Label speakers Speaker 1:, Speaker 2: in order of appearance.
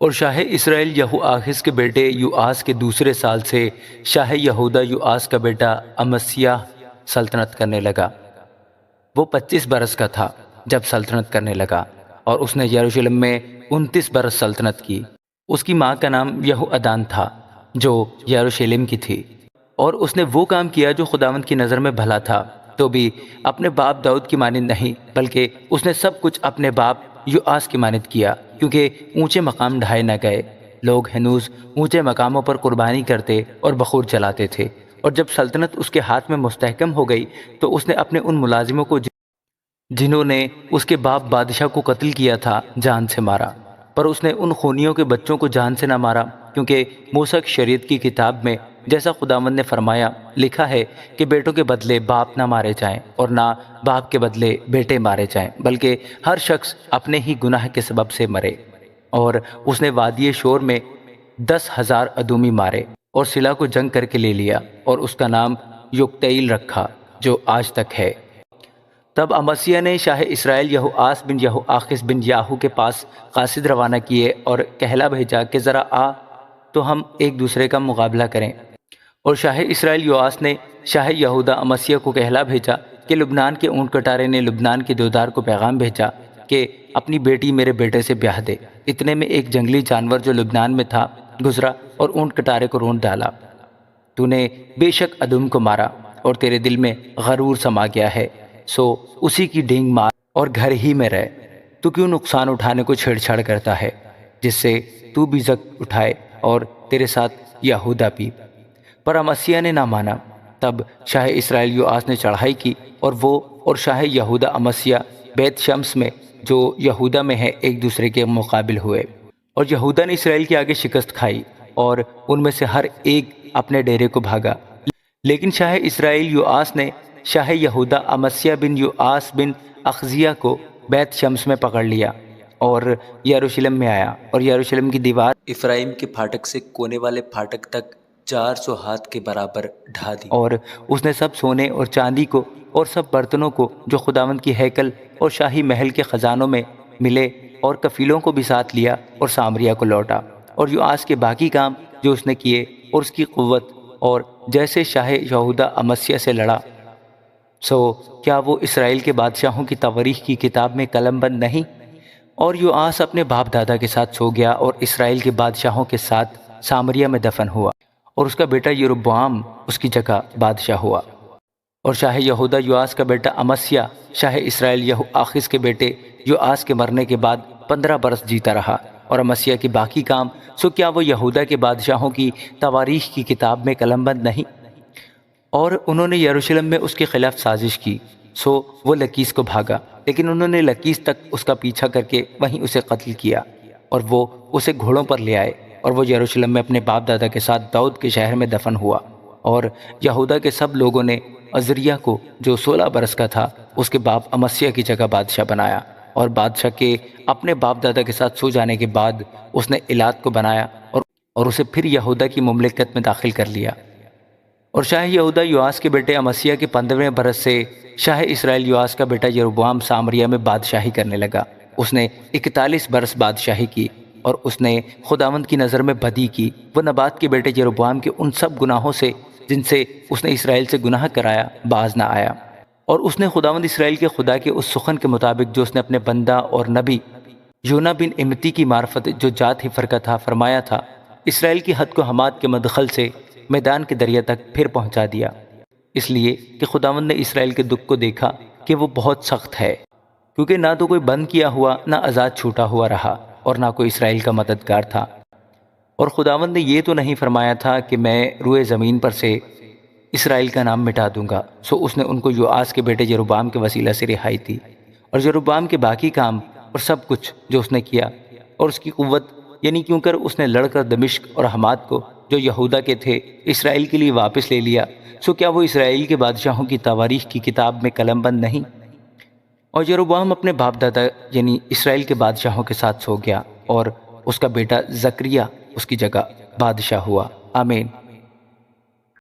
Speaker 1: اور شاہ اسرائیل یہوآخز کے بیٹے یوآس کے دوسرے سال سے شاہ یہودہ یوآس کا بیٹا امسیاہ سلطنت کرنے لگا۔ وہ 25 برس کا تھا جب سلطنت کرنے لگا، اور اس نے یروشلم میں 29 برس سلطنت کی۔ اس کی ماں کا نام یہوعدان تھا جو یروشلم کی تھی، اور اس نے وہ کام کیا جو خداوند کی نظر میں بھلا تھا، تو بھی اپنے باپ داؤد کی مانند نہیں، بلکہ اس نے سب کچھ اپنے باپ یوآس کی مانند کیا، کیونکہ اونچے مقام ڈھائے نہ گئے۔ لوگ ہنوز اونچے مقاموں پر قربانی کرتے اور بخور جلاتے تھے، اور جب سلطنت اس کے ہاتھ میں مستحکم ہو گئی تو اس نے اپنے ان ملازموں کو جنہوں نے اس کے باپ بادشاہ کو قتل کیا تھا جان سے مارا، پر اس نے ان خونیوں کے بچوں کو جان سے نہ مارا، کیونکہ موسیٰ کی شریعت کی کتاب میں جیسا خداوند نے فرمایا لکھا ہے کہ بیٹوں کے بدلے باپ نہ مارے جائیں اور نہ باپ کے بدلے بیٹے مارے جائیں، بلکہ ہر شخص اپنے ہی گناہ کے سبب سے مرے۔ اور اس نے وادی شور میں 10,000 ادومی مارے اور سلا کو جنگ کر کے لے لیا، اور اس کا نام یوکتیل رکھا جو آج تک ہے۔ تب امسیہ نے شاہ اسرائیل یہوآس بن یہوآخز بن یاہو کے پاس قاصد روانہ کیے اور کہلا بھیجا کہ ذرا آ تو ہم ایک دوسرے کا مقابلہ کریں۔ اور شاہ اسرائیل یوآس نے شاہ یہودہ امسیہ کو کہلا بھیجا کہ لبنان کے اونٹ کٹارے نے لبنان کے دیودار کو پیغام بھیجا کہ اپنی بیٹی میرے بیٹے سے بیاہ دے۔ اتنے میں ایک جنگلی جانور جو لبنان میں تھا گزرا اور اونٹ کٹارے کو رونت ڈالا۔ تو نے بے شک ادم کو مارا اور تیرے دل میں غرور سما گیا ہے، سو اسی کی ڈینگ مار اور گھر ہی میں رہ۔ تو کیوں نقصان اٹھانے کو چھیڑ چھاڑ کرتا ہے، جس سے تو بھی زک اٹھائے اور تیرے ساتھ یہودہ بھی۔ پر امسیہ نے نہ مانا۔ تب شاہ اسرائیل یوآس نے چڑھائی کی، اور وہ اور شاہ یہودہ امسیہ بیت شمس میں جو یہودہ میں ہے ایک دوسرے کے مقابل ہوئے، اور یہودہ نے اسرائیل کے آگے شکست کھائی، اور ان میں سے ہر ایک اپنے ڈیرے کو بھاگا۔ لیکن شاہ اسرائیل یوآس نے شاہ یہودہ امسیہ بن یوآس بن اخزیہ کو بیت شمس میں پکڑ لیا اور یروشلم میں آیا، اور یروشلم کی دیوار افرائیم کے پھاٹک سے کونے والے پھاٹک تک 400 ہاتھ کے برابر ڈھا دی، اور اس نے سب سونے اور چاندی کو اور سب برتنوں کو جو خداوند کی ہیکل اور شاہی محل کے خزانوں میں ملے اور کفیلوں کو بھی ساتھ لیا، اور سامریا کو لوٹا۔ اور یوآس کے باقی کام جو اس نے کیے اور اس کی قوت، اور جیسے شاہ یہودہ امسیہ سے لڑا، سو کیا وہ اسرائیل کے بادشاہوں کی تواریخ کی کتاب میں قلم بند نہیں؟ اور یوآس اپنے باپ دادا کے ساتھ سو گیا اور اسرائیل کے بادشاہوں کے ساتھ سامریا میں دفن ہوا، اور اس کا بیٹا یروبعام اس کی جگہ بادشاہ ہوا۔ اور شاہ یہودہ یوآس کا بیٹا امسیہ شاہ اسرائیل یہوآخز کے بیٹے یوآس کے مرنے کے بعد 15 برس جیتا رہا۔ اور امسیہ کے باقی کام، سو کیا وہ یہودہ کے بادشاہوں کی تواریخ کی کتاب میں قلم بند نہیں؟ اور انہوں نے یروشلم میں اس کے خلاف سازش کی، سو وہ لکیس کو بھاگا، لیکن انہوں نے لکیس تک اس کا پیچھا کر کے وہیں اسے قتل کیا، اور وہ اسے گھوڑوں پر لے آئے، اور وہ یروشلم میں اپنے باپ دادا کے ساتھ داؤد کے شہر میں دفن ہوا۔ اور یہودہ کے سب لوگوں نے عزریہ کو جو 16 برس کا تھا اس کے باپ امسیہ کی جگہ بادشاہ بنایا، اور بادشاہ کے اپنے باپ دادا کے ساتھ سو جانے کے بعد اس نے ایلات کو بنایا اور اسے پھر یہودہ کی مملکت میں داخل کر لیا۔ اور شاہ یہودہ یوآس کے بیٹے امسیہ کے 15ویں برس سے شاہ اسرائیل یوآس کا بیٹا یروبعام سامریا میں بادشاہی کرنے لگا۔ اس نے 41 برس بادشاہی کی، اور اس نے خداوند کی نظر میں بدی کی۔ وہ نبات کے بیٹے یروبعام کے ان سب گناہوں سے جن سے اس نے اسرائیل سے گناہ کرایا باز نہ آیا، اور اس نے خداوند اسرائیل کے خدا کے اس سخن کے مطابق جو اس نے اپنے بندہ اور نبی یونا بن امتی کی معرفت جو جات ہی فرقہ تھا فرمایا تھا، اسرائیل کی حد کو حماد کے مدخل سے میدان کے دریا تک پھر پہنچا دیا، اس لیے کہ خداوند نے اسرائیل کے دکھ کو دیکھا کہ وہ بہت سخت ہے، کیونکہ نہ تو کوئی بند کیا ہوا نہ آزاد چھوٹا ہوا رہا، اور نہ کوئی اسرائیل کا مددگار تھا۔ اور خداوند نے یہ تو نہیں فرمایا تھا کہ میں روئے زمین پر سے اسرائیل کا نام مٹا دوں گا، سو اس نے ان کو یوآس کے بیٹے یروبعام کے وسیلہ سے رہائی دی۔ اور یروبعام کے باقی کام اور سب کچھ جو اس نے کیا، اور اس کی قوت، یعنی کیوں کر اس نے لڑ کر دمشق اور حماد کو جو یہودہ کے تھے اسرائیل کے لیے واپس لے لیا، سو کیا وہ اسرائیل کے بادشاہوں کی تواریخ کی کتاب میں قلم بند نہیں؟ اور یروبعام اپنے باپ دادا یعنی اسرائیل کے بادشاہوں کے ساتھ سو گیا، اور اس کا بیٹا زکریا اس کی جگہ بادشاہ ہوا۔ آمین۔